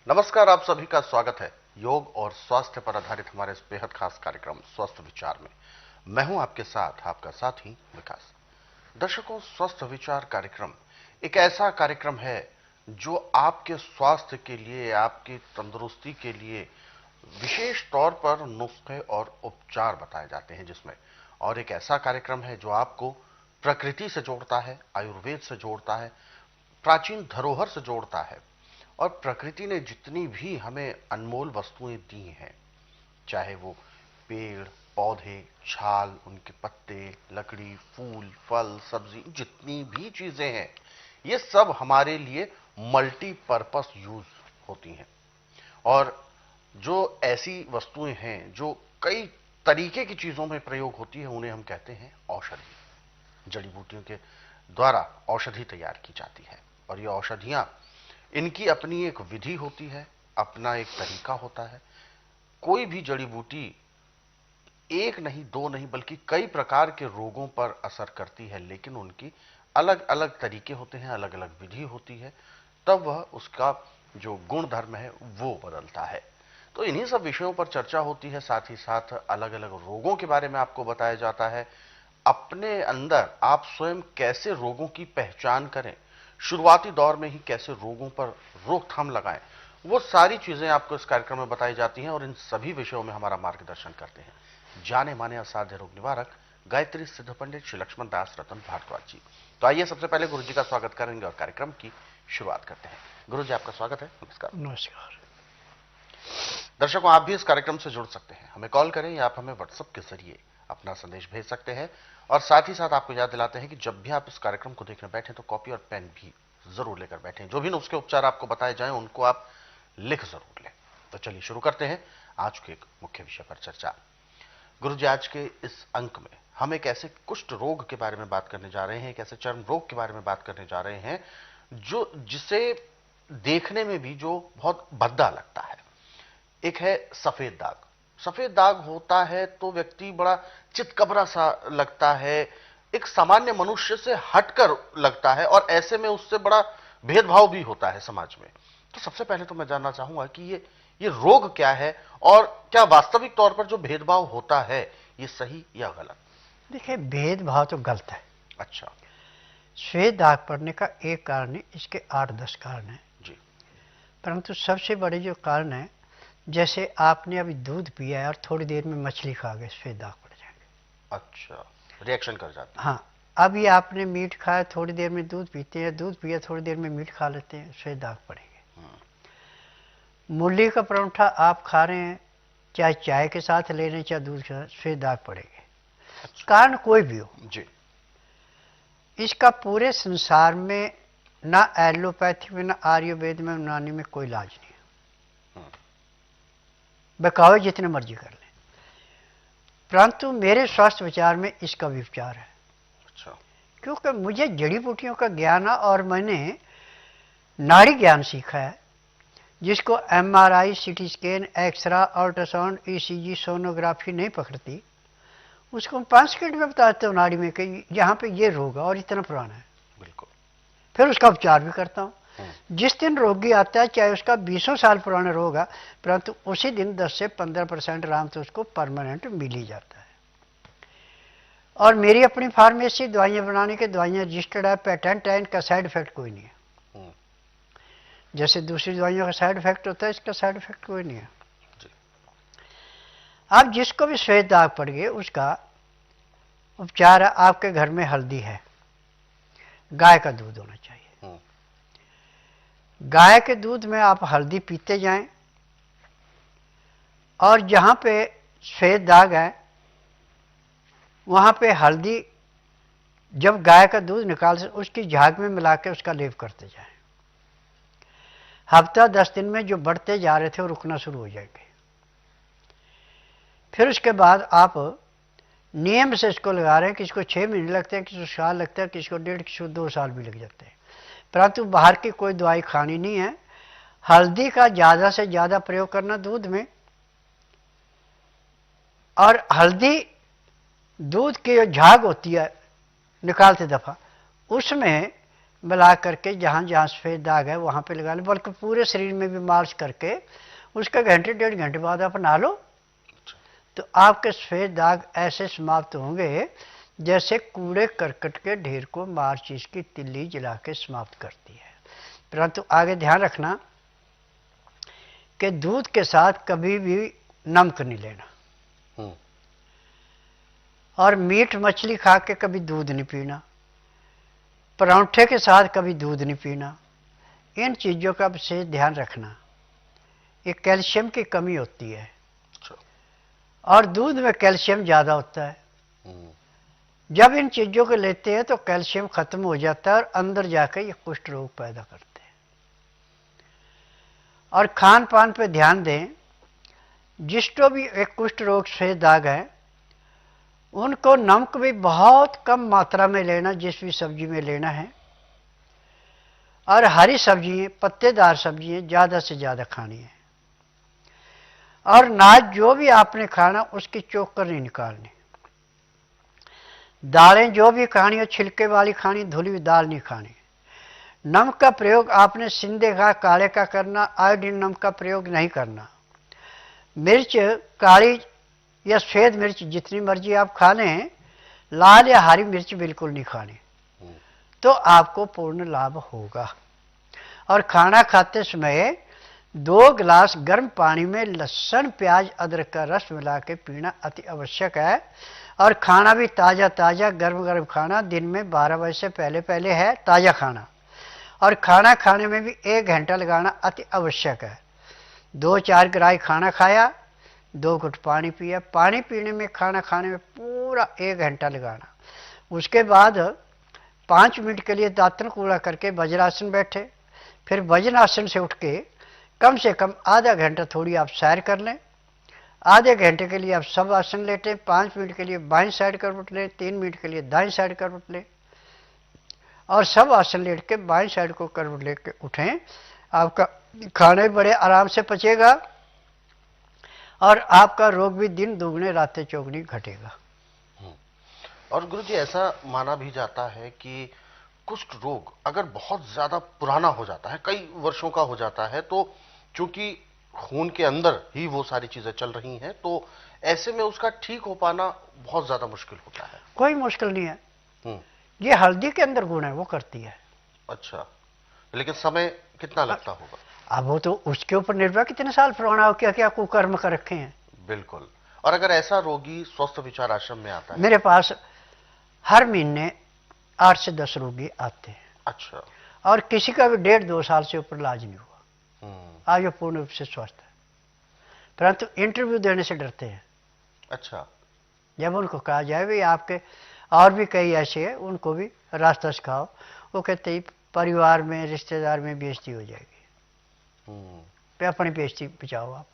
नमस्कार, आप सभी का स्वागत है योग और स्वास्थ्य पर आधारित हमारे इस बेहद खास कार्यक्रम स्वस्थ विचार में। मैं हूं आपके साथ आपका साथी विकास। दर्शकों, स्वस्थ विचार कार्यक्रम एक ऐसा कार्यक्रम है जो आपके स्वास्थ्य के लिए, आपकी तंदुरुस्ती के लिए विशेष तौर पर नुस्खे और उपचार बताए जाते हैं जिसमें, और एक ऐसा कार्यक्रम है जो आपको प्रकृति से जोड़ता है, आयुर्वेद से जोड़ता है, प्राचीन धरोहर से जोड़ता है। और प्रकृति ने जितनी भी हमें अनमोल वस्तुएं दी हैं, चाहे वो पेड़ पौधे, छाल, उनके पत्ते, लकड़ी, फूल, फल, सब्जी, जितनी भी चीजें हैं, ये सब हमारे लिए मल्टीपर्पस यूज होती हैं। और जो ऐसी वस्तुएं हैं जो कई तरीके की चीजों में प्रयोग होती है, उन्हें हम कहते हैं औषधि। जड़ी बूटियों के द्वारा औषधि तैयार की जाती है, और ये औषधियां, इनकी अपनी एक विधि होती है, अपना एक तरीका होता है। कोई भी जड़ी बूटी एक नहीं, दो नहीं, बल्कि कई प्रकार के रोगों पर असर करती है, लेकिन उनकी अलग अलग तरीके होते हैं, अलग अलग विधि होती है, तब वह उसका जो गुण धर्म है वो बदलता है। तो इन्हीं सब विषयों पर चर्चा होती है, साथ ही साथ अलग अलग रोगों के बारे में आपको बताया जाता है। अपने अंदर आप स्वयं कैसे रोगों की पहचान करें, शुरुआती दौर में ही कैसे रोगों पर रोकथाम लगाएं, वो सारी चीजें आपको इस कार्यक्रम में बताई जाती हैं। और इन सभी विषयों में हमारा मार्गदर्शन करते हैं जाने माने असाध्य रोग निवारक गायत्री सिद्ध पंडित श्री लक्ष्मण दास रतन भारद्वाज जी। तो आइए सबसे पहले गुरु जी का स्वागत करेंगे और कार्यक्रम की शुरुआत करते हैं। गुरु जी, आपका स्वागत है। नमस्कार। नमस्कार। दर्शकों, आप भी इस कार्यक्रम से जुड़ सकते हैं, हमें कॉल करें या आप हमें व्हाट्सएप के जरिए अपना संदेश भेज सकते हैं। और साथ ही साथ आपको याद दिलाते हैं कि जब भी आप इस कार्यक्रम को देखने बैठे तो कॉपी और पेन भी जरूर लेकर बैठें। जो भी नुस्खे उपचार आपको बताए जाएं उनको आप लिख जरूर लें। तो चलिए शुरू करते हैं आज के एक मुख्य विषय पर चर्चा। गुरु जी, आज के इस अंक में हम एक ऐसे कुष्ठ रोग के बारे में बात करने जा रहे हैं, एक ऐसे चर्म रोग के बारे में बात करने जा रहे हैं जो जिसे देखने में भी जो बहुत भद्दा लगता है। एक है सफेद दाग। सफेद दाग होता है तो व्यक्ति बड़ा चितकबरा सा लगता है, एक सामान्य मनुष्य से हटकर लगता है, और ऐसे में उससे बड़ा भेदभाव भी होता है समाज में। तो सबसे पहले तो मैं जानना चाहूंगा कि ये रोग क्या है, और क्या वास्तविक तौर पर जो भेदभाव होता है ये सही या गलत? देखिए, भेदभाव तो गलत है। अच्छा। सफेद दाग पड़ने का एक कारण नहीं, इसके 8-10 कारण हैं। जी। परंतु सबसे बड़े जो कारण है, जैसे आपने अभी दूध पिया है और थोड़ी देर में मछली खा गए, सफेद दाग पड़ जाएंगे। अच्छा, रिएक्शन कर जाती है। हाँ, अभी आपने मीट खाया, थोड़ी देर में दूध पीते हैं, दूध पिया, थोड़ी देर में मीट खा लेते हैं, सफेद दाग पड़ेंगे। मूली का परोठा आप खा रहे हैं, चाहे चाय के साथ ले रहे हैं चाहे दूध के साथ, सफेद दाग पड़ेंगे। अच्छा। कारण कोई भी हो, जी। इसका पूरे संसार में ना एलोपैथी में, ना आयुर्वेद में, यूनानी में कोई इलाज नहीं है। बकावे जितने मर्जी कर लें, परंतु मेरे स्वास्थ्य विचार में इसका भी उपचार है। अच्छा। क्योंकि मुझे जड़ी बूटियों का ज्ञान है और मैंने नाड़ी ज्ञान सीखा है, जिसको MRI, CT scan, X-ray, ultrasound, ECG, sonography नहीं पकड़ती, उसको हम 5 सेकंड में बताते हो नाड़ी में कि यहाँ पे ये रोग है और इतना पुराना है। बिल्कुल। फिर उसका उपचार भी करता हूँ। जिस दिन रोगी आता है, चाहे उसका 20 साल पुराना रोग है, परंतु उसी दिन 10 से 15% आराम तो उसको परमानेंट मिल ही जाता है। और मेरी अपनी फार्मेसी, दवाइयाँ बनाने की, दवाइयाँ रजिस्टर्ड है, पेटेंट है, इनका साइड इफेक्ट कोई नहीं है। जैसे दूसरी दवाइयों का साइड इफेक्ट होता है, इसका साइड इफेक्ट कोई नहीं है। अब जिसको भी सफेद दाग पड़ गए, उसका उपचार है, आपके घर में हल्दी है, गाय का दूध होना चाहिए। गाय के दूध में आप हल्दी पीते जाएं, और जहां पे सफेद दाग है वहां पे हल्दी, जब गाय का दूध निकाल से उसकी झाग में मिला के उसका लेप करते जाएं। हफ्ता 10 दिन में जो बढ़ते जा रहे थे वो रुकना शुरू हो जाएंगे। फिर उसके बाद आप नियम से इसको लगा रहे हैं, किसी को 6 महीने लगते हैं, किसी को साल लगता है, किसी को 1.5, किसी को 2 साल भी लग जाते हैं। परंतु बाहर की कोई दवाई खानी नहीं है। हल्दी का ज़्यादा से ज़्यादा प्रयोग करना दूध में, और हल्दी दूध की जो झाग होती है निकालते दफ़ा, उसमें मिला करके जहाँ जहाँ सफ़ेद दाग है वहाँ पे लगा लो, बल्कि पूरे शरीर में भी मालिश करके उसका घंटे 1.5 घंटे बाद आप नहा लो, तो आपके सफ़ेद दाग ऐसे समाप्त होंगे जैसे कूड़े करकट के ढेर को माचिस की तिल्ली जला के समाप्त करती है। परंतु आगे ध्यान रखना कि दूध के साथ कभी भी नमक नहीं लेना, और मीट मछली खा के कभी दूध नहीं पीना, परांठे के साथ कभी दूध नहीं पीना। इन चीज़ों का विशेष ध्यान रखना, ये कैल्शियम की कमी होती है और दूध में कैल्शियम ज़्यादा होता है। जब इन चीज़ों को लेते हैं तो कैल्शियम खत्म हो जाता है और अंदर जाकर ये कुष्ठ रोग पैदा करते हैं। और खान पान पे ध्यान दें, जिसको भी एक कुष्ठ रोग से दाग है उनको नमक भी बहुत कम मात्रा में लेना, जिस भी सब्जी में लेना है, और हरी सब्जियाँ पत्तेदार सब्जियाँ ज़्यादा से ज़्यादा खानी है, और नाज जो भी आपने खाना उसकी चोकर नहीं निकालनी। दालें जो भी खानी हो छिलके वाली खानी, धुली हुई दाल नहीं खानी। नमक का प्रयोग आपने सिंधे का काले का करना, आयोडीन नमक का प्रयोग नहीं करना। मिर्च काली या सफ़ेद मिर्च जितनी मर्जी आप खा लें, लाल या हरी मिर्च बिल्कुल नहीं खानी, तो आपको पूर्ण लाभ होगा। और खाना खाते समय 2 गिलास गर्म पानी में लहसुन प्याज अदरक का रस मिला के पीना अति आवश्यक है। और खाना भी ताज़ा ताज़ा गर्म गर्म खाना, दिन में 12 बजे से पहले पहले है ताज़ा खाना, और खाना खाने में भी 1 घंटा लगाना अति आवश्यक है। 2-4 ग्राही खाना खाया, 2 घुट पानी पिया, पानी पीने में खाना खाने में पूरा 1 घंटा लगाना। उसके बाद 5 मिनट के लिए दातन कूड़ा करके वज्रासन बैठे, फिर वज्रासन से उठ के कम से कम आधा घंटा थोड़ी आप सैर कर लें, आधे घंटे के लिए आप सब आसन लेटें, 5 मिनट के लिए बाईं साइड करवट लें, 3 मिनट के लिए दाईं साइड करवट लें, और सब आसन लेट के बाईं साइड को करवट लेके उठें। आपका खाना भी बड़े आराम से पचेगा और आपका रोग भी दिन दुगने रातें चौगुनी घटेगा। और गुरु जी, ऐसा माना भी जाता है कि कुष्ठ रोग अगर बहुत ज्यादा पुराना हो जाता है, कई वर्षों का हो जाता है, तो चूंकि खून के अंदर ही वो सारी चीजें चल रही हैं, तो ऐसे में उसका ठीक हो पाना बहुत ज्यादा मुश्किल होता है। कोई मुश्किल नहीं है, ये हल्दी के अंदर गुण है, वो करती है। अच्छा, लेकिन समय कितना लगता होगा? अब वो तो उसके ऊपर निर्भर कितने साल पुराना हो, क्या क्या कुकर्म कर रखे हैं। बिल्कुल। और अगर ऐसा रोगी स्वस्थ विचार आश्रम में आता है? मेरे पास हर महीने 8 से 10 रोगी आते हैं। अच्छा। और किसी का भी 1.5-2 साल से ऊपर इलाज नहीं हुआ, आज वो पूर्ण रूप से स्वस्थ है, परंतु इंटरव्यू देने से डरते हैं। अच्छा। जब उनको कहा जाए भाई आपके और भी कई ऐसे हैं, उनको भी रास्ता सिखाओ, वो कहते ही परिवार में रिश्तेदार में बेइज्जती हो जाएगी, पे अपनी बेइज्जती बचाओ आप,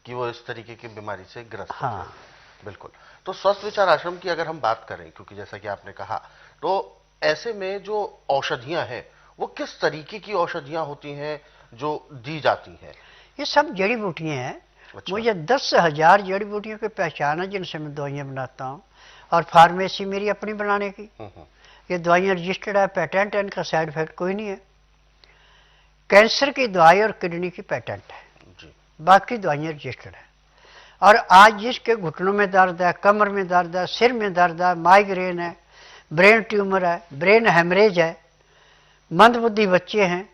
कि वो इस तरीके की बीमारी से ग्रस्त हो हाँ। जाए। बिल्कुल। तो स्वस्थ विचार आश्रम की अगर हम बात करें, क्योंकि जैसा कि आपने कहा, तो ऐसे में जो औषधियां हैं वो किस तरीके की औषधियां होती हैं जो दी जाती हैं? ये सब जड़ी बूटियाँ हैं। अच्छा। मुझे 10,000 जड़ी बूटियों की पहचान है जिनसे मैं दवाइयाँ बनाता हूँ, और फार्मेसी मेरी अपनी बनाने की। ये दवाइयाँ रजिस्टर्ड है, पेटेंट है, इनका साइड इफेक्ट कोई नहीं है। कैंसर की दवाई और किडनी की पेटेंट है जी, बाकी दवाइयाँ रजिस्टर्ड है। और आज जिसके घुटनों में दर्द है, कमर में दर्द है, सिर में दर्द है, माइग्रेन है, ब्रेन ट्यूमर है, ब्रेन हेमरेज है, मंदबुद्धि बच्चे हैं,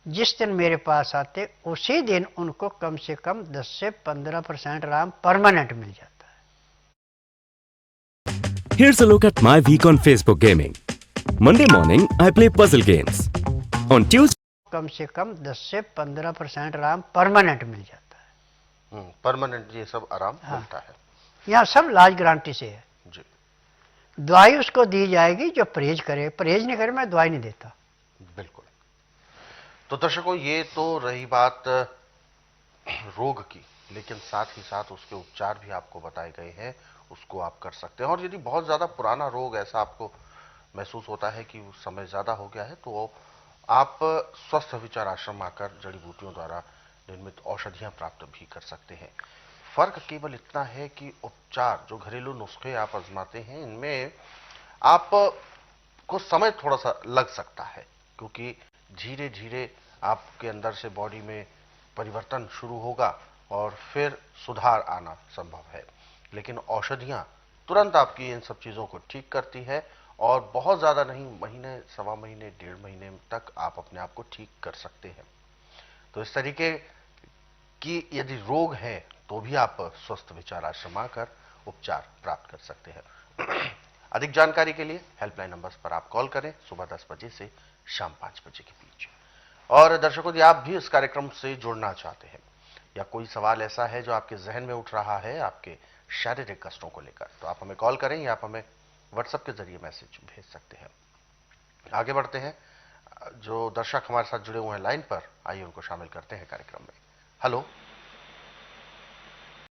जिस दिन मेरे पास आते उसी दिन उनको कम से कम 10 से 15% आराम परमानेंट मिल जाता है। Here's a look at my week on Facebook gaming. Monday morning, I play puzzle games. On Tuesday, कम से कम 10 से 15% आराम परमानेंट मिल जाता है। परमानेंट ये सब आराम मिलता है। यहाँ सब इलाज गारंटी से है जी। दवाई उसको दी जाएगी जो परहेज करे, परहेज नहीं करे मैं दवाई नहीं देता। बिल्कुल। तो दर्शकों, ये तो रही बात रोग की, लेकिन साथ ही साथ उसके उपचार भी आपको बताए गए हैं, उसको आप कर सकते हैं। और यदि बहुत ज्यादा पुराना रोग ऐसा आपको महसूस होता है कि समय ज्यादा हो गया है, तो आप स्वस्थ विचार आश्रम आकर जड़ी बूटियों द्वारा निर्मित औषधियां प्राप्त भी कर सकते हैं। फर्क केवल इतना है कि उपचार, जो घरेलू नुस्खे आप आजमाते हैं, इनमें आप को समय थोड़ा सा लग सकता है, क्योंकि धीरे धीरे आपके अंदर से बॉडी में परिवर्तन शुरू होगा और फिर सुधार आना संभव है। लेकिन औषधियां तुरंत आपकी इन सब चीजों को ठीक करती है और बहुत ज्यादा नहीं, महीने, सवा महीने, 1.5 महीने तक आप अपने आप को ठीक कर सकते हैं। तो इस तरीके की यदि रोग है तो भी आप स्वस्थ विचार आश्रम आकर उपचार प्राप्त कर सकते हैं। अधिक जानकारी के लिए हेल्पलाइन नंबर्स पर आप कॉल करें सुबह 10 बजे से शाम 5 बजे के बीच। और दर्शकों, यदि आप भी इस कार्यक्रम से जुड़ना चाहते हैं या कोई सवाल ऐसा है जो आपके जहन में उठ रहा है आपके शारीरिक कष्टों को लेकर, तो आप हमें कॉल करें या आप हमें व्हाट्सएप के जरिए मैसेज भेज सकते हैं। आगे बढ़ते हैं, जो दर्शक हमारे साथ जुड़े हुए हैं लाइन पर, आइए उनको शामिल करते हैं कार्यक्रम में। हेलो।